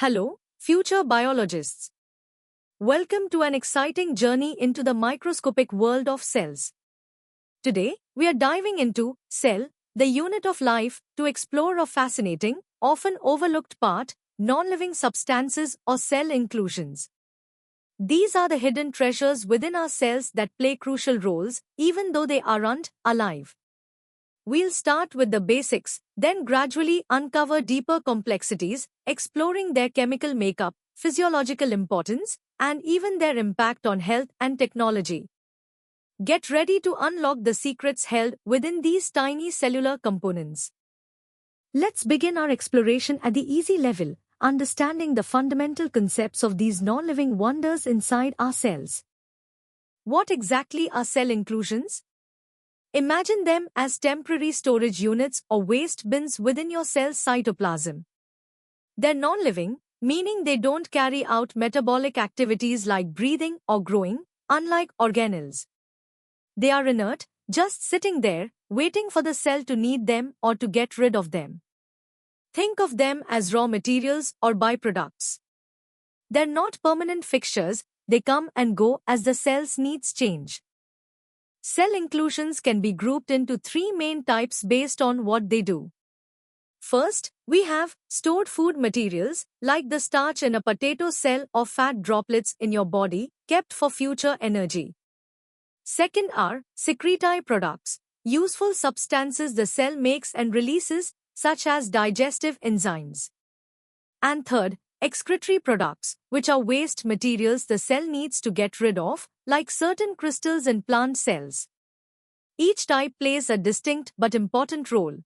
Hello, future biologists. Welcome to an exciting journey into the microscopic world of cells. Today, we are diving into cell, the unit of life, to explore a fascinating, often overlooked part, non-living substances or cell inclusions. These are the hidden treasures within our cells that play crucial roles, even though they aren't alive. We'll start with the basics, then gradually uncover deeper complexities, exploring their chemical makeup, physiological importance, and even their impact on health and technology. Get ready to unlock the secrets held within these tiny cellular components. Let's begin our exploration at the easy level, understanding the fundamental concepts of these non-living wonders inside our cells. What exactly are cell inclusions? Imagine them as temporary storage units or waste bins within your cell's cytoplasm. They're non-living, meaning they don't carry out metabolic activities like breathing or growing, unlike organelles. They are inert, just sitting there, waiting for the cell to need them or to get rid of them. Think of them as raw materials or byproducts. They're not permanent fixtures, they come and go as the cell's needs change. Cell inclusions can be grouped into three main types based on what they do. First, we have stored food materials, like the starch in a potato cell or fat droplets in your body, kept for future energy. Second are secretory products, useful substances the cell makes and releases, such as digestive enzymes. And third, excretory products, which are waste materials the cell needs to get rid of, like certain crystals in plant cells. Each type plays a distinct but important role.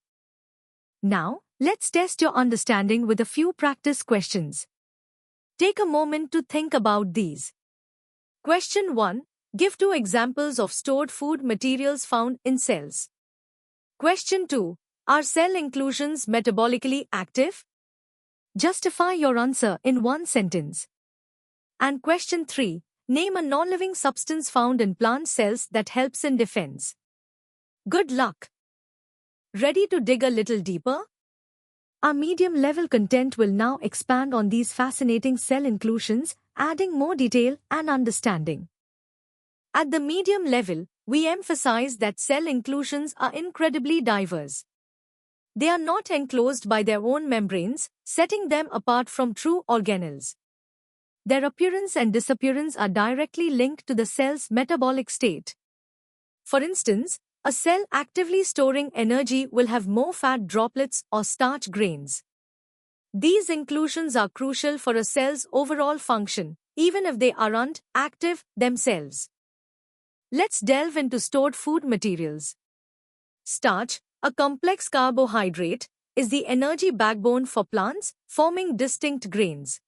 Now, let's test your understanding with a few practice questions. Take a moment to think about these. Question 1. Give 2 examples of stored food materials found in cells. Question 2. Are cell inclusions metabolically active? Justify your answer in one sentence. And question 3. Name a non-living substance found in plant cells that helps in defense. Good luck! Ready to dig a little deeper? Our medium-level content will now expand on these fascinating cell inclusions, adding more detail and understanding. At the medium level, we emphasize that cell inclusions are incredibly diverse. They are not enclosed by their own membranes, setting them apart from true organelles. Their appearance and disappearance are directly linked to the cell's metabolic state. For instance, a cell actively storing energy will have more fat droplets or starch grains. These inclusions are crucial for a cell's overall function, even if they aren't active themselves. Let's delve into stored food materials. Starch, a complex carbohydrate, is the energy backbone for plants, forming distinct grains.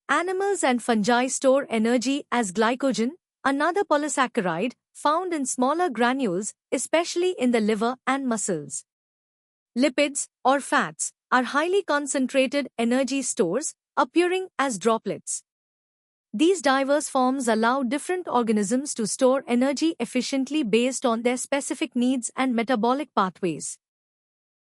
Animals and fungi store energy as glycogen, another polysaccharide, found in smaller granules, especially in the liver and muscles. Lipids, or fats, are highly concentrated energy stores, appearing as droplets. These diverse forms allow different organisms to store energy efficiently based on their specific needs and metabolic pathways.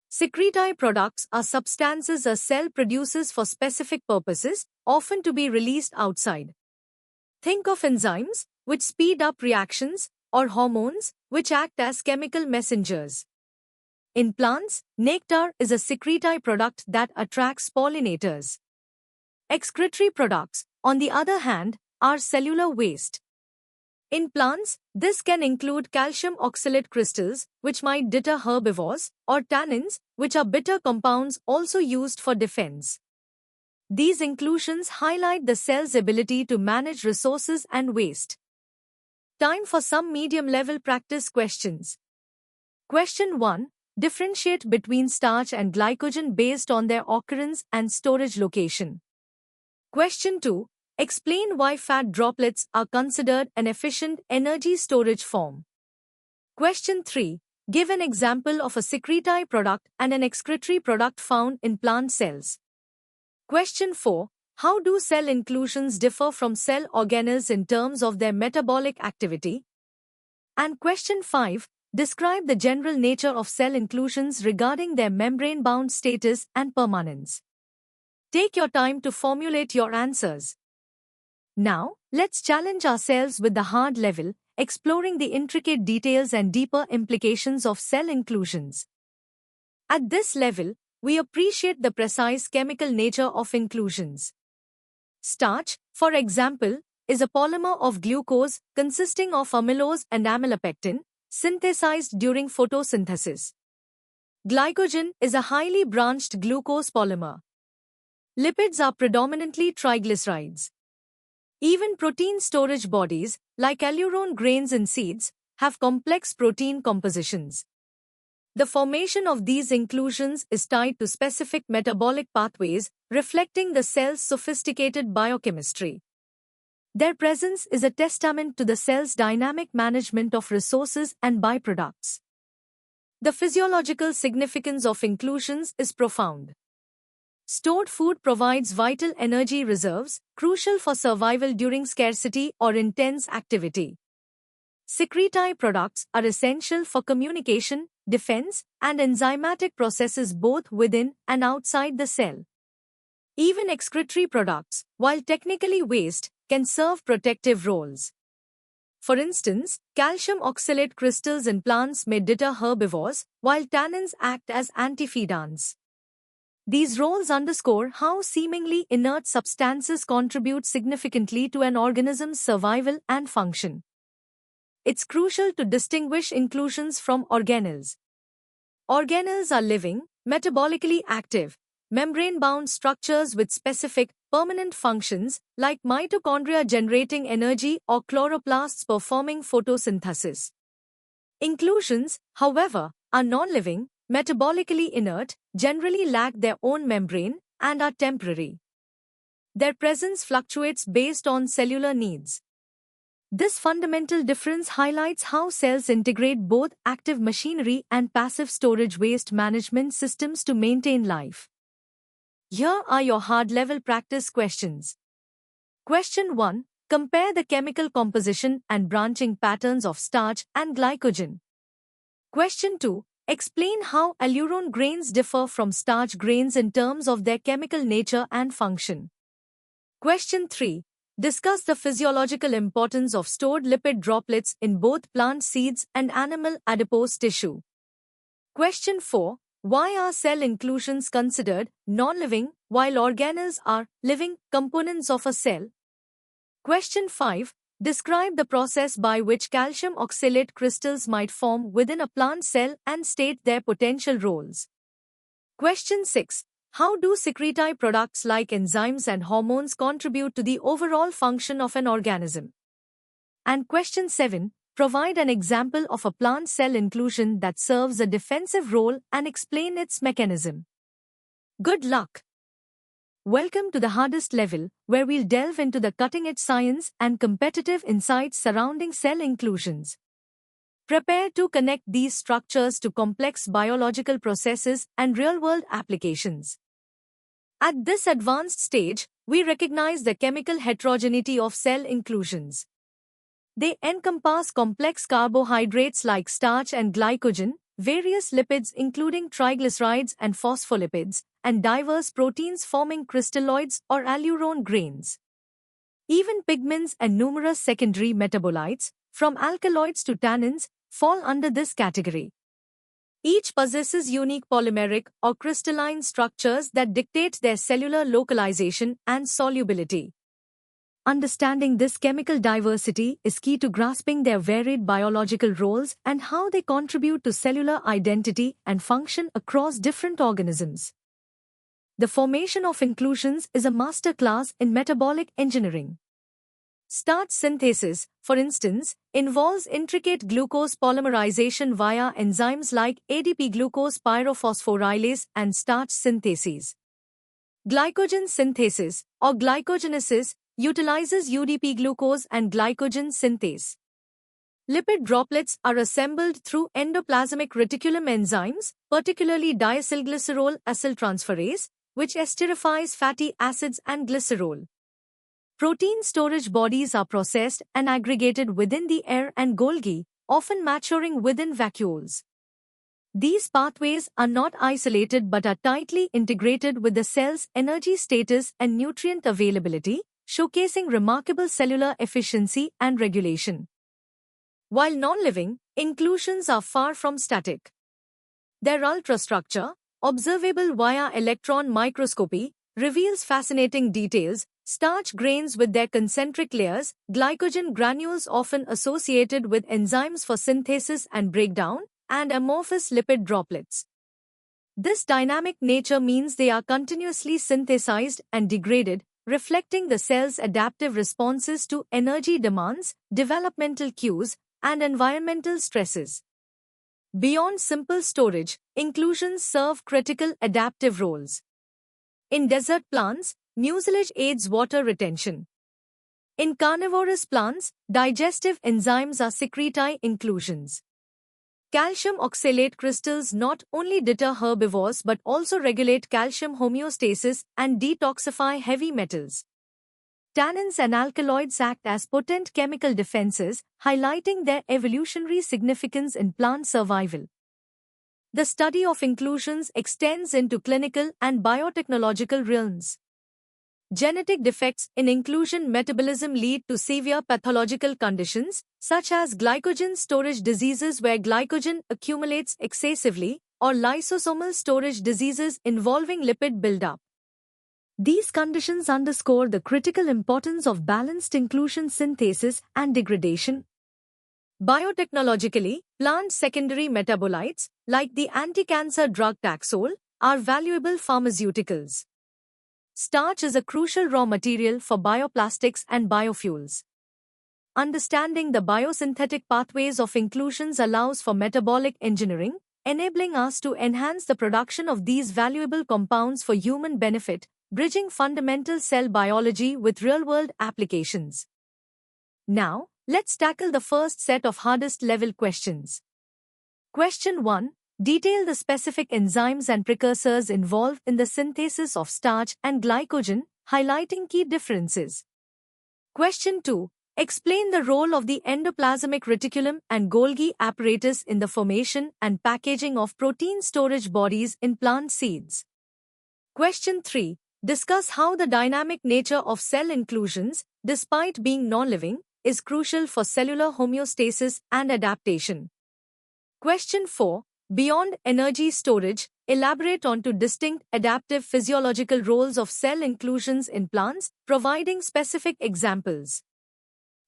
Secretory products are substances a cell produces for specific purposes, often to be released outside. Think of enzymes, which speed up reactions, or hormones, which act as chemical messengers. In plants, nectar is a secretory product that attracts pollinators. Excretory products, on the other hand, are cellular waste. In plants, this can include calcium oxalate crystals, which might deter herbivores, or tannins, which are bitter compounds also used for defense. These inclusions highlight the cell's ability to manage resources and waste. Time for some medium-level practice questions. Question 1. Differentiate between starch and glycogen based on their occurrence and storage location. Question 2. Explain why fat droplets are considered an efficient energy storage form. Question 3. Give an example of a secretory product and an excretory product found in plant cells. Question 4. How do cell inclusions differ from cell organelles in terms of their metabolic activity? And question 5. Describe the general nature of cell inclusions regarding their membrane-bound status and permanence. Take your time to formulate your answers. Now, let's challenge ourselves with the hard level, exploring the intricate details and deeper implications of cell inclusions. At this level, we appreciate the precise chemical nature of inclusions. Starch, for example, is a polymer of glucose consisting of amylose and amylopectin, synthesized during photosynthesis. Glycogen is a highly branched glucose polymer. Lipids are predominantly triglycerides. Even protein storage bodies, like allurone grains in seeds, have complex protein compositions. The formation of these inclusions is tied to specific metabolic pathways, reflecting the cell's sophisticated biochemistry. Their presence is a testament to the cell's dynamic management of resources and byproducts. The physiological significance of inclusions is profound. Stored food provides vital energy reserves, crucial for survival during scarcity or intense activity. Secretory products are essential for communication, defense, and enzymatic processes both within and outside the cell. Even excretory products, while technically waste, can serve protective roles. For instance, calcium oxalate crystals in plants may deter herbivores, while tannins act as antifeedants. These roles underscore how seemingly inert substances contribute significantly to an organism's survival and function. It's crucial to distinguish inclusions from organelles. Organelles are living, metabolically active, membrane-bound structures with specific, permanent functions, like mitochondria generating energy or chloroplasts performing photosynthesis. Inclusions, however, are non-living, metabolically inert, generally lack their own membrane, and are temporary. Their presence fluctuates based on cellular needs. This fundamental difference highlights how cells integrate both active machinery and passive storage waste management systems to maintain life. Here are your hard-level practice questions. Question 1. Compare the chemical composition and branching patterns of starch and glycogen. Question 2. Explain how allurone grains differ from starch grains in terms of their chemical nature and function. Question 3. Discuss the physiological importance of stored lipid droplets in both plant seeds and animal adipose tissue. Question 4. Why are cell inclusions considered non-living while organelles are living components of a cell? Question 5. Describe the process by which calcium oxalate crystals might form within a plant cell and state their potential roles. Question 6. How do secretory products like enzymes and hormones contribute to the overall function of an organism? And question 7. Provide an example of a plant cell inclusion that serves a defensive role and explain its mechanism. Good luck! Welcome to the hardest level, where we'll delve into the cutting-edge science and competitive insights surrounding cell inclusions. Prepare to connect these structures to complex biological processes and real-world applications. At this advanced stage, we recognize the chemical heterogeneity of cell inclusions. They encompass complex carbohydrates like starch and glycogen, various lipids including triglycerides and phospholipids, and diverse proteins forming crystalloids or allurone grains. Even pigments and numerous secondary metabolites, from alkaloids to tannins, fall under this category. Each possesses unique polymeric or crystalline structures that dictate their cellular localization and solubility. Understanding this chemical diversity is key to grasping their varied biological roles and how they contribute to cellular identity and function across different organisms. The formation of inclusions is a masterclass in metabolic engineering. Starch synthesis, for instance, involves intricate glucose polymerization via enzymes like ADP-glucose pyrophosphorylase and starch syntheses. Glycogen synthesis, or glycogenesis, utilizes UDP-glucose and glycogen synthase. Lipid droplets are assembled through endoplasmic reticulum enzymes, particularly diacylglycerol acyltransferase, which esterifies fatty acids and glycerol. Protein storage bodies are processed and aggregated within the air and Golgi, often maturing within vacuoles. These pathways are not isolated but are tightly integrated with the cell's energy status and nutrient availability, showcasing remarkable cellular efficiency and regulation. While non-living, inclusions are far from static. Their ultrastructure, observable via electron microscopy, reveals fascinating details. Starch grains with their concentric layers, glycogen granules often associated with enzymes for synthesis and breakdown, and amorphous lipid droplets. This dynamic nature means they are continuously synthesized and degraded, reflecting the cell's adaptive responses to energy demands, developmental cues, and environmental stresses. Beyond simple storage, inclusions serve critical adaptive roles. In desert plants, mucilage aids water retention. In carnivorous plants, digestive enzymes are secretory inclusions. Calcium oxalate crystals not only deter herbivores but also regulate calcium homeostasis and detoxify heavy metals. Tannins and alkaloids act as potent chemical defenses, highlighting their evolutionary significance in plant survival. The study of inclusions extends into clinical and biotechnological realms. Genetic defects in inclusion metabolism lead to severe pathological conditions, such as glycogen storage diseases where glycogen accumulates excessively, or lysosomal storage diseases involving lipid buildup. These conditions underscore the critical importance of balanced inclusion synthesis and degradation. Biotechnologically, plant secondary metabolites, like the anti-cancer drug Taxol, are valuable pharmaceuticals. Starch is a crucial raw material for bioplastics and biofuels. Understanding the biosynthetic pathways of inclusions allows for metabolic engineering, enabling us to enhance the production of these valuable compounds for human benefit, bridging fundamental cell biology with real-world applications. Now, let's tackle the first set of hardest-level questions. Question 1. Detail the specific enzymes and precursors involved in the synthesis of starch and glycogen, highlighting key differences. Question 2. Explain the role of the endoplasmic reticulum and Golgi apparatus in the formation and packaging of protein storage bodies in plant seeds. Question 3. Discuss how the dynamic nature of cell inclusions, despite being non-living, is crucial for cellular homeostasis and adaptation. Question 4. Beyond energy storage, elaborate on two distinct adaptive physiological roles of cell inclusions in plants, providing specific examples.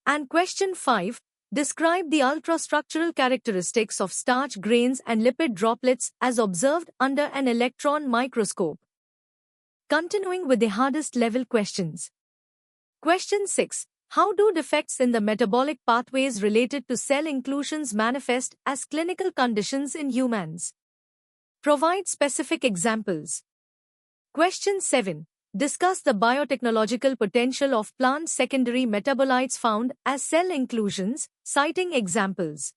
And question 5. Describe the ultrastructural characteristics of starch grains and lipid droplets as observed under an electron microscope. Continuing with the hardest level questions. Question 6. How do defects in the metabolic pathways related to cell inclusions manifest as clinical conditions in humans? Provide specific examples. Question 7. Discuss the biotechnological potential of plant secondary metabolites found as cell inclusions, citing examples.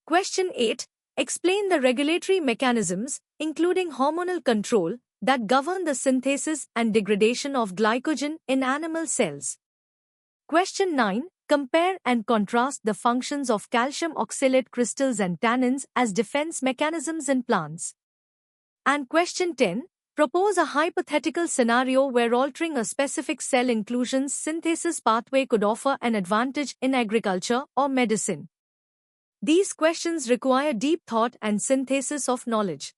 Question 8. Explain the regulatory mechanisms, including hormonal control, that govern the synthesis and degradation of glycogen in animal cells. Question 9. Compare and contrast the functions of calcium oxalate crystals and tannins as defense mechanisms in plants. And question 10. Propose a hypothetical scenario where altering a specific cell inclusions synthesis pathway could offer an advantage in agriculture or medicine. These questions require deep thought and synthesis of knowledge.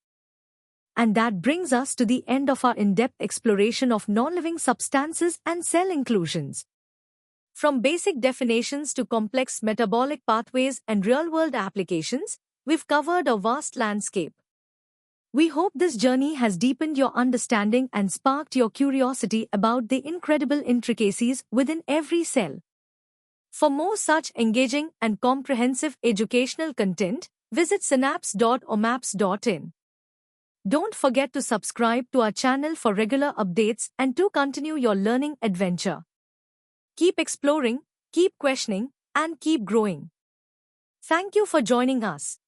And that brings us to the end of our in-depth exploration of non-living substances and cell inclusions. From basic definitions to complex metabolic pathways and real-world applications, we've covered a vast landscape. We hope this journey has deepened your understanding and sparked your curiosity about the incredible intricacies within every cell. For more such engaging and comprehensive educational content, visit synapse.omaps.in. Don't forget to subscribe to our channel for regular updates and to continue your learning adventure. Keep exploring, keep questioning, and keep growing. Thank you for joining us.